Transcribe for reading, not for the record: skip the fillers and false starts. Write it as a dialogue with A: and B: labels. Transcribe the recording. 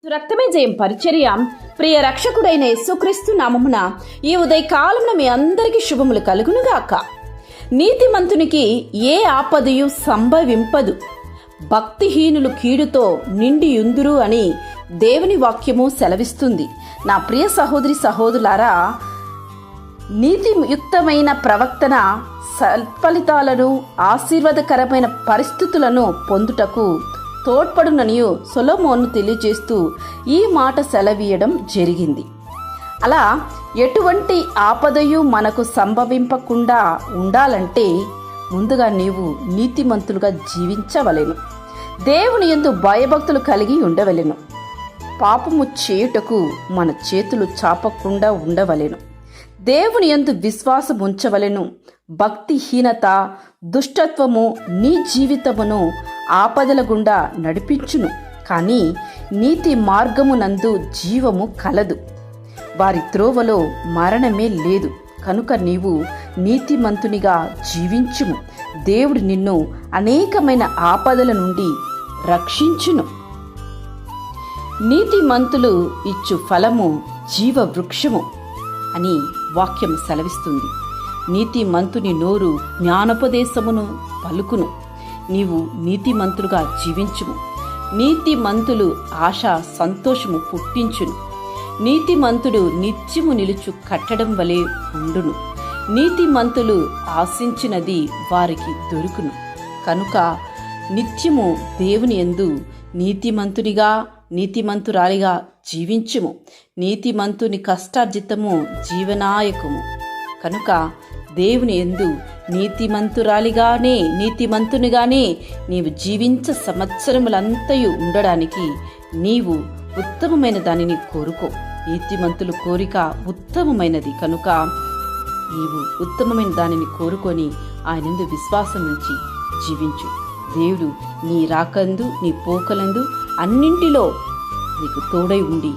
A: రక్తమే జయం పరిచర్య ప్రియ రక్షకుడైన యేసుక్రీస్తు నామమున ఈ ఉదయకాలమున మీ అందరికీ శుభములు కలుగునుగాక. నీతిమంతునికి ఏ ఆపదయు సంభవింపదు, భక్తిహీనులు కీడుతో నిండియుందురు అని దేవుని వాక్యము సెలవిస్తుంది. నా ప్రియ సహోదరి సహోదరులారా, నీతియుక్తమైన ప్రవర్తన సత్ఫలితాలను ఆశీర్వాదకరమైన పరిస్థితులను పొందుటకు తోడ్పడుననియు సొలొమోను తెలియజేస్తూ ఈ మాట సెలవీయడం జరిగింది. అలా ఎటువంటి ఆపదయు మనకు సంభవింపకుండా ఉండాలంటే ముందుగా నీవు నీతిమంతులుగా జీవించవలెను. దేవుని యందు భయభక్తులు కలిగి ఉండవలెను. పాపము చేయుటకు మన చేతులు చాపకుండా ఉండవలెను. దేవుని యందు విశ్వాసం ఉంచవలెను. భక్తిహీనత, దుష్టత్వము నీ జీవితమును ఆపదల గుండా నడిపించును. కానీ నీతి మార్గమునందు జీవము కలదు, వారి త్రోవలో మరణమే లేదు. కనుక నీవు నీతిమంతునిగా జీవించుము. దేవుడు నిన్ను అనేకమైన ఆపదల నుండి రక్షించును. నీతిమంతులు ఇచ్చు ఫలము జీవ వృక్షము అని వాక్యం సెలవిస్తుంది. నీతిమంతుని నోరు జ్ఞానోపదేశమును పలుకును. నీవు నీతిమంతులుగా జీవించుము. నీతిమంతులు ఆశ సంతోషము పుట్టించును. నీతిమంతుడు నిత్యము నిలుచు కట్టడం వలె ఉండును. నీతిమంతులు ఆశించినది వారికి దొరుకును. కనుక నిత్యము దేవుని యందు నీతిమంతునిగా నీతిమంతురాలిగా జీవించుము. నీతిమంతుని కష్టార్జితము జీవనాయకము. కనుక దేవుని యందు నీతిమంతునిగానే నీవు జీవించ సంవత్సరములంతయు ఉండడానికి నీవు ఉత్తమమైన దానిని కోరుకో. నీతిమంతులు కోరిక ఉత్తమమైనది. కనుక నీవు ఉత్తమమైన దానిని కోరుకొని ఆయన యందు విశ్వాసం ఉంచి జీవించు. దేవుడు నీ రాకందు నీ పోకలందు అన్నింటిలో నీకు తోడై ఉండి